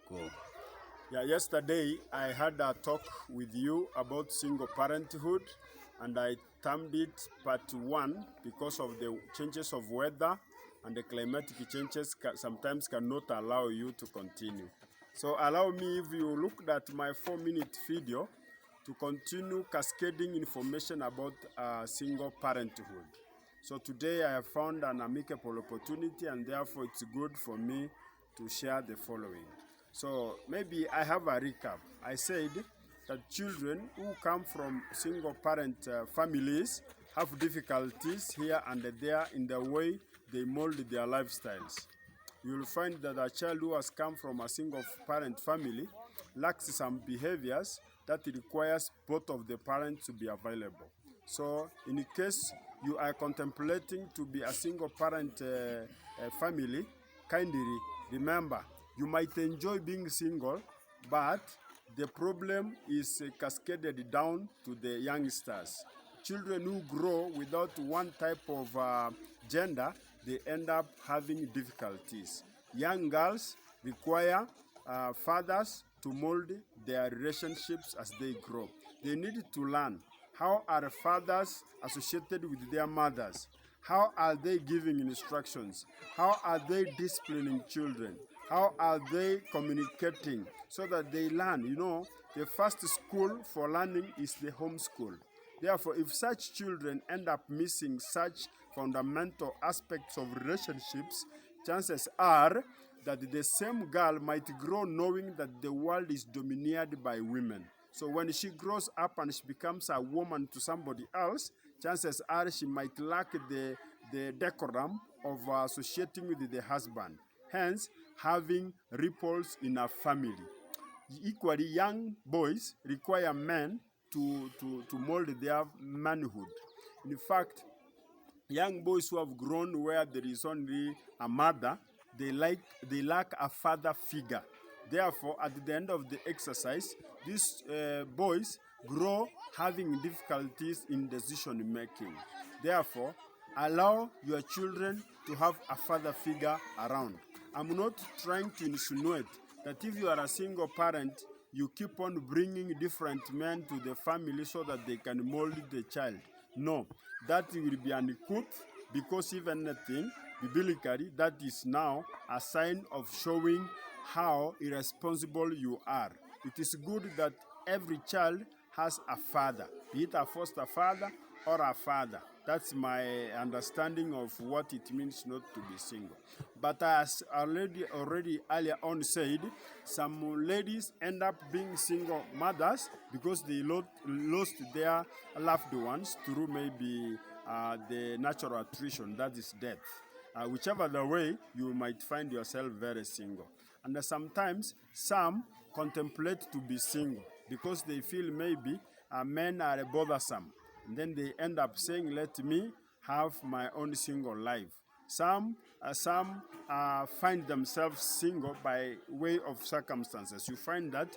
Go. Yeah, yesterday I had a talk with you about single parenthood, and I termed it part one because of the changes of weather and the climatic changes sometimes cannot allow you to continue. So allow me, if you looked at my 4-minute video, to continue cascading information about single parenthood. So today I have found an amicable opportunity, and therefore it's good for me to share the following. So maybe I have a recap. I said that children who come from single parent families have difficulties here and there in the way they mold their lifestyles. You will find that a child who has come from a single parent family lacks some behaviors that requires both of the parents to be available. So in case you are contemplating to be a single parent family, kindly remember, you might enjoy being single, but the problem is cascaded down to the youngsters. Children who grow without one type of gender, they end up having difficulties. Young girls require fathers to mold their relationships as they grow. They need to learn how are fathers associated with their mothers. How are they giving instructions? How are they disciplining children? How are they communicating so that they learn? You know, the first school for learning is the home school. Therefore, if such children end up missing such fundamental aspects of relationships, chances are that the same girl might grow knowing that the world is dominated by women. So when she grows up and she becomes a woman to somebody else, chances are she might lack the decorum of associating with the husband, hence having ripples in a family. Equally, young boys require men to mold their manhood. In fact, young boys who have grown where there is only a mother, they lack a father figure. Therefore, at the end of the exercise, these boys grow having difficulties in decision making. Therefore, allow your children to have a father figure around. I'm not trying to insinuate that if you are a single parent, you keep on bringing different men to the family so that they can mold the child. No, that will be uncouth, because if anything, biblically, that is now a sign of showing how irresponsible you are. It is good that every child has a father, be it a foster father or a father. That's my understanding of what it means not to be single. But as already earlier on said, some ladies end up being single mothers because they lost their loved ones through maybe the natural attrition, that is death. Whichever the way, you might find yourself very single. And sometimes some contemplate to be single because they feel maybe men are bothersome. And then they end up saying, let me have my own single life. Some find themselves single by way of circumstances. You find that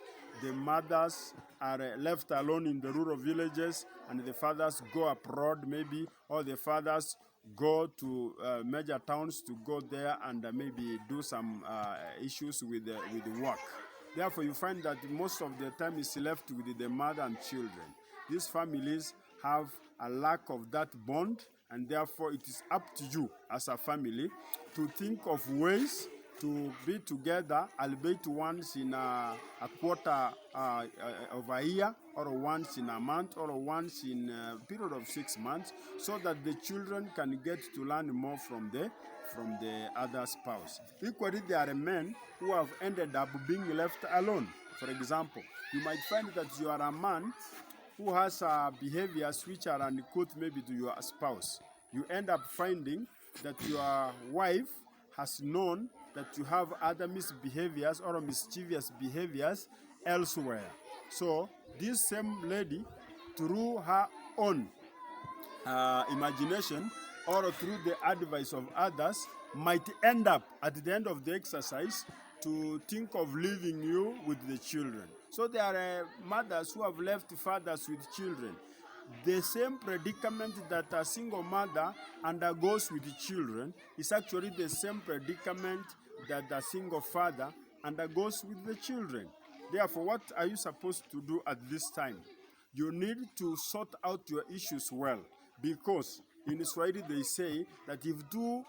the mothers are left alone in the rural villages, and the fathers go abroad maybe, or the fathers go to major towns to go there and maybe do some issues with the work. Therefore, you find that most of the time is left with the mother and children. These families have a lack of that bond, and therefore it is up to you as a family to think of ways to be together, albeit once in a quarter of a year, or once in a month, or once in a period of 6 months, so that the children can get to learn more from the other spouse. Equally, there are men who have ended up being left alone. For example, you might find that you are a man who has behaviors which are uncouth maybe to your spouse. You end up finding that your wife has known that you have other misbehaviors or mischievous behaviors elsewhere. So this same lady, through her own imagination or through the advice of others, might end up at the end of the exercise to think of leaving you with the children. So there are mothers who have left fathers with children. The same predicament that a single mother undergoes with children is actually the same predicament that a single father undergoes with the children. Therefore, what are you supposed to do at this time? You need to sort out your issues well, because in Swahili they say that if two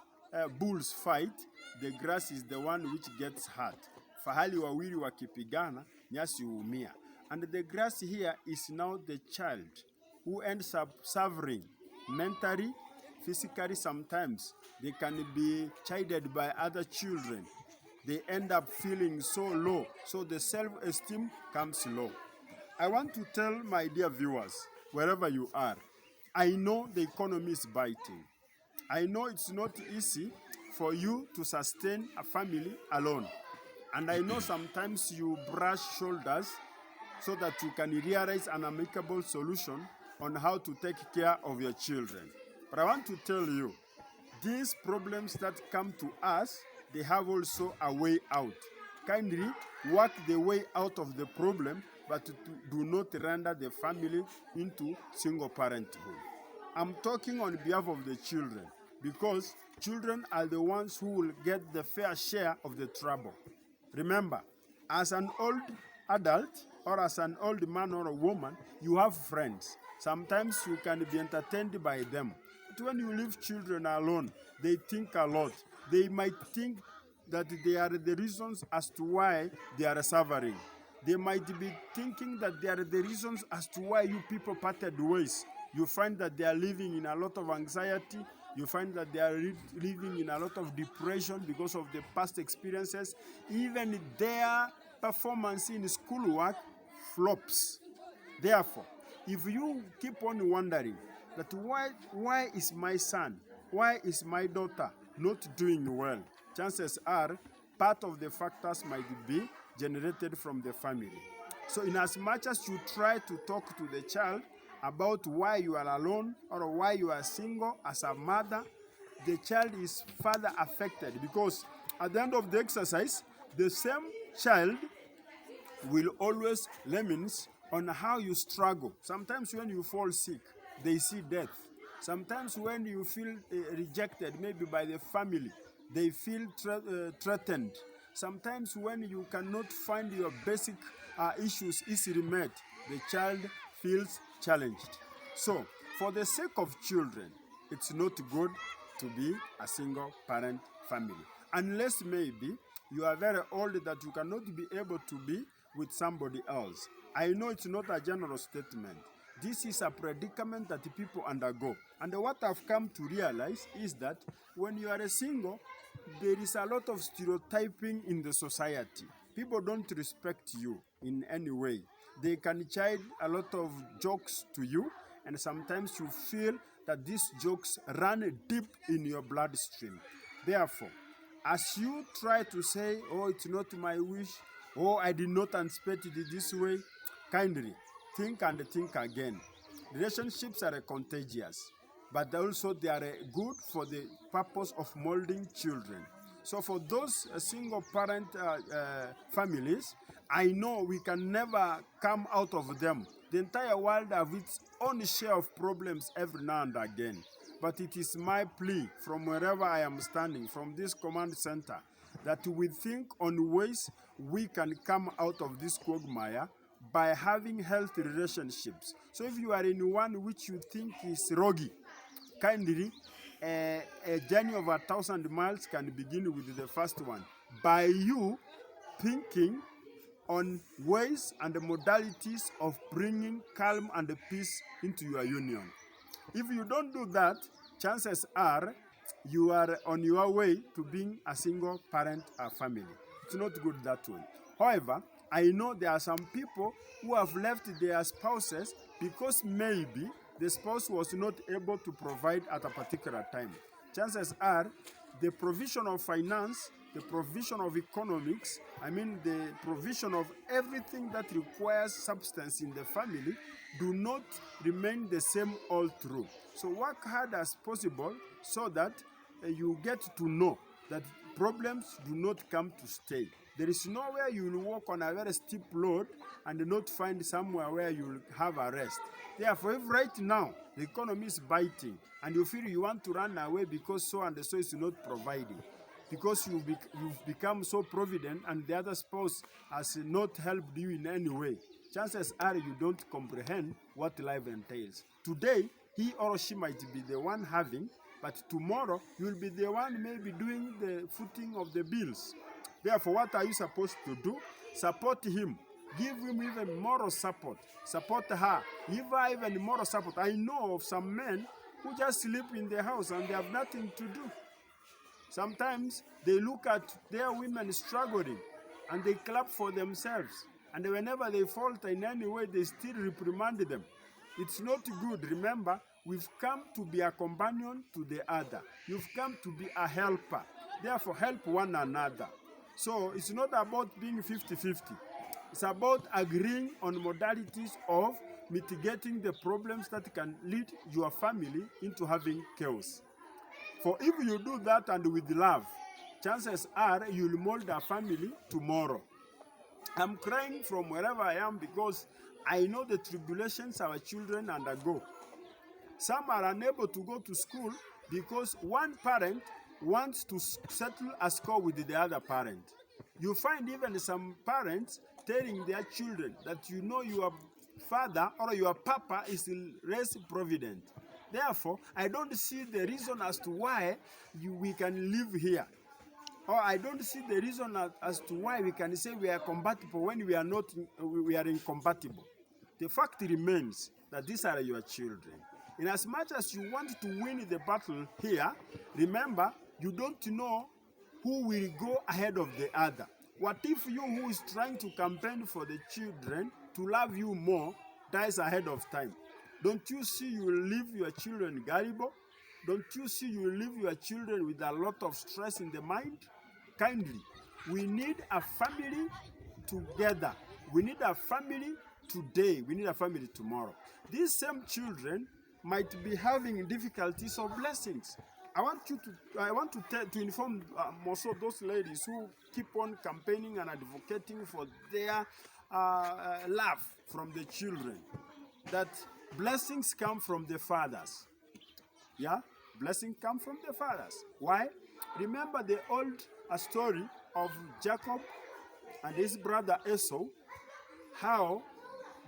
bulls fight, the grass is the one which gets hurt. Fahali wawili wakipigana, nyasi huumia. And the grass here is now the child who ends up suffering mentally, physically. Sometimes they can be chided by other children. They end up feeling so low, so the self-esteem comes low. I want to tell my dear viewers, wherever you are, I know the economy is biting. I know it's not easy for you to sustain a family alone. And I know sometimes you brush shoulders so that you can realize an amicable solution on how to take care of your children. But I want to tell you, these problems that come to us, they have also a way out. Kindly work the way out of the problem, but do not render the family into single parenthood. I'm talking on behalf of the children, because children are the ones who will get the fair share of the trouble. Remember, as an old adult or as an old man or a woman, you have friends. Sometimes you can be entertained by them. But when you leave children alone, they think a lot. They might think that they are the reasons as to why they are suffering. They might be thinking that they are the reasons as to why you people parted ways. You find that they are living in a lot of anxiety. You find that they are living in a lot of depression because of the past experiences. Even their performance in schoolwork flops. Therefore, if you keep on wondering that why is my son, why is my daughter not doing well, chances are part of the factors might be generated from the family. So in as much as you try to talk to the child about why you are alone or why you are single as a mother, the child is further affected, because at the end of the exercise, the same child will always lament on how you struggle. Sometimes when you fall sick, they see death. Sometimes when you feel rejected, maybe by the family, they feel threatened. Sometimes when you cannot find your basic issues easily met, the child feels challenged. So, for the sake of children, it's not good to be a single parent family. Unless maybe you are very old that you cannot be able to be with somebody else. I know it's not a general statement. This is a predicament that people undergo. And what I've come to realize is that when you are a single, there is a lot of stereotyping in the society. People don't respect you in any way. They can chide a lot of jokes to you, and sometimes you feel that these jokes run deep in your bloodstream. Therefore, as you try to say, oh, it's not my wish, oh, I did not anticipate it this way, kindly think and think again. Relationships are contagious, but also they are good for the purpose of molding children. So for those single parent families, I know we can never come out of them. The entire world has its own share of problems every now and again. But it is my plea from wherever I am standing, from this command center, that we think on ways we can come out of this quagmire by having healthy relationships. So if you are in one which you think is rocky, kindly, a journey of 1,000 miles can begin with the first one, by you thinking on ways and modalities of bringing calm and peace into your union. If you don't do that, chances are you are on your way to being a single parent family. It's not good that way. However, I know there are some people who have left their spouses because maybe the spouse was not able to provide at a particular time. Chances are the provision of finance, the provision of economics, the provision of everything that requires substance in the family do not remain the same all through. So work hard as possible so that you get to know that problems do not come to stay. There is nowhere you will walk on a very steep road and not find somewhere where you will have a rest. Therefore, if right now the economy is biting and you feel you want to run away because so and so is not providing, because you've become so provident and the other spouse has not helped you in any way, chances are you don't comprehend what life entails. Today, he or she might be the one having, but tomorrow you'll be the one maybe doing the footing of the bills. Therefore, what are you supposed to do? Support him. Give him even moral support. Support her. Give her even moral support. I know of some men who just sleep in the house and they have nothing to do. Sometimes they look at their women struggling and they clap for themselves. And whenever they falter in any way, they still reprimand them. It's not good. Remember, we've come to be a companion to the other. You've come to be a helper. Therefore, help one another. So it's not about being 50-50. It's about agreeing on modalities of mitigating the problems that can lead your family into having chaos. For if you do that and with love, chances are you'll mold a family tomorrow. I'm crying from wherever I am because I know the tribulations our children undergo. Some are unable to go to school because one parent wants to settle a score with the other parent. You find even some parents telling their children that you know your father or your papa is less provident. Therefore, I don't see the reason as to why we can live here. Or I don't see the reason as to why we can say we are compatible when we are not, we are incompatible. The fact remains that these are your children. In as much as you want to win the battle here, remember, you don't know who will go ahead of the other. What if you who is trying to campaign for the children to love you more dies ahead of time? Don't you see you will leave your children gullible? Don't you see you will leave your children with a lot of stress in the mind? Kindly, we need a family together. We need a family today. We need a family tomorrow. These same children might be having difficulties or blessings. I want to inform also those ladies who keep on campaigning and advocating for their love from the children, that blessings come from the fathers. Yeah, blessings come from the fathers. Why? Remember the old story of Jacob and his brother Esau, how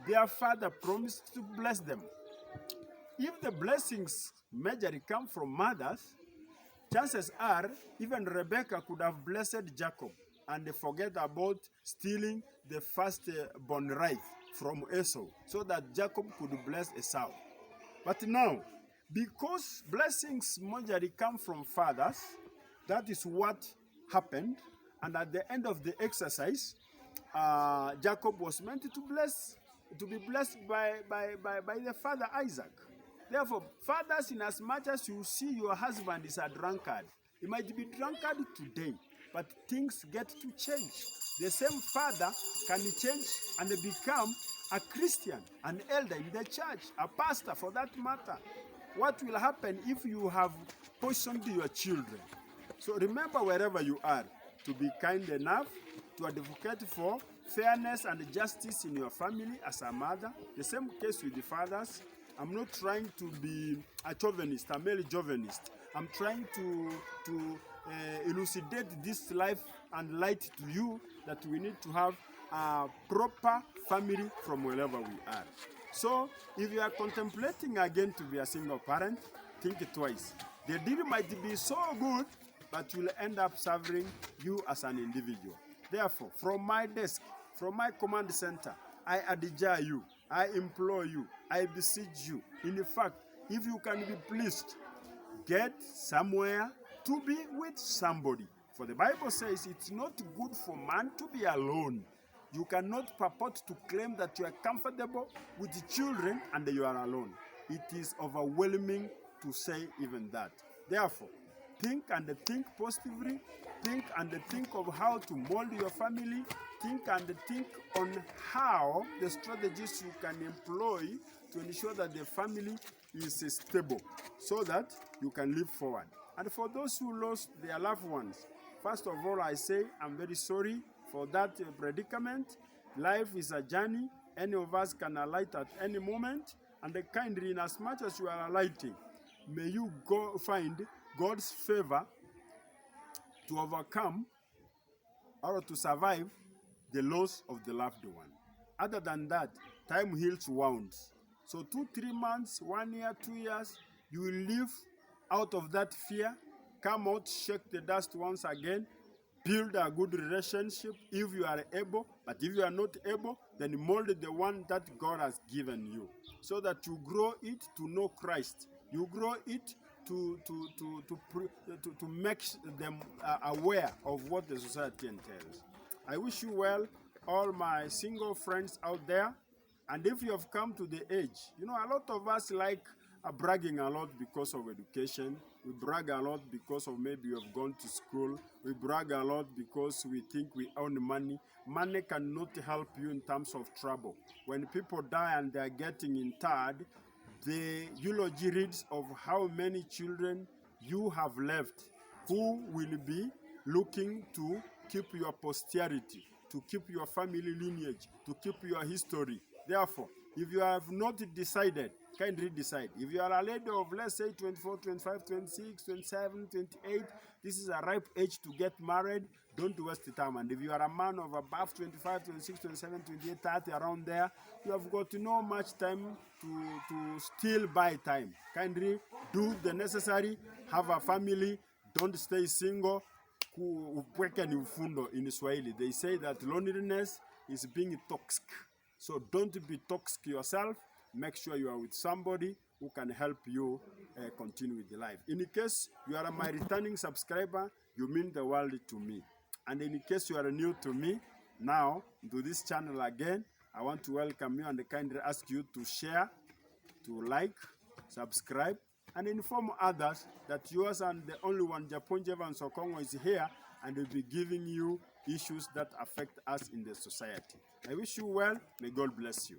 their father promised to bless them. If the blessings majorly come from mothers, chances are even Rebecca could have blessed Jacob and forget about stealing the firstborn right from Esau so that Jacob could bless Esau. But now, because blessings majorly come from fathers, that is what happened. And at the end of the exercise, Jacob was meant to be blessed by the father Isaac. Therefore, fathers, in as much as you see your husband is a drunkard, he might be drunkard today, but things get to change. The same father can change and become a Christian, an elder in the church, a pastor for that matter. What will happen if you have poisoned your children? So remember, wherever you are, to be kind enough to advocate for fairness and justice in your family as a mother. The same case with the fathers. I'm not trying to be a chauvinist, a male chauvinist. I'm trying to elucidate this life and light to you that we need to have a proper family from wherever we are. So if you are contemplating again to be a single parent, think twice. The deal might be so good, but will end up serving you as an individual. Therefore, from my desk, from my command center, I adjure you, I implore you, I beseech you. In fact, if you can be pleased, get somewhere to be with somebody. For the Bible says it's not good for man to be alone. You cannot purport to claim that you are comfortable with children and you are alone. It is overwhelming to say even that. Therefore, think and think positively. Think and think of how to mold your family. Think and think on how the strategies you can employ to ensure that the family is stable so that you can live forward. And for those who lost their loved ones, first of all, I say I'm very sorry for that predicament. Life is a journey. Any of us can alight at any moment. And kindly, in as much as you are alighting, may you go find God's favor to overcome or to survive the loss of the loved one. Other than that, time heals wounds. So 2-3 months, 1 year, 2 years, you will live out of that fear, come out, shake the dust once again, build a good relationship if you are able, but if you are not able, then mold the one that God has given you, so that you grow it to know Christ. You grow it to make them aware of what the society entails. I wish you well, all my single friends out there. And if you have come to the age, you know, a lot of us like bragging a lot because of education. We brag a lot because of maybe you have gone to school. We brag a lot because we think we own money. Money cannot help you in terms of trouble. When people die and they are getting interred, the eulogy reads of how many children you have left who will be looking to keep your posterity, to keep your family lineage, to keep your history. Therefore, if you have not decided, kindly decide. If you are a lady of, let's say, 24, 25, 26, 27, 28, this is a ripe age to get married. Don't waste the time. And if you are a man of above 25, 26, 27, 28, 30, around there, you have got no much time to still buy time. Kindly do the necessary, have a family, don't stay single. Upweke ni ufundo in Swahili. They say that loneliness is being toxic. So don't be toxic yourself. Make sure you are with somebody who can help you continue with the life. In case you are my returning subscriber, you mean the world to me. And in case you are new to me, now to this channel again, I want to welcome you and kindly ask you to share, to like, subscribe, and inform others that yours and the only one, Japon Jevan Sokongo, is here and will be giving you issues that affect us in the society. I wish you well. May God bless you.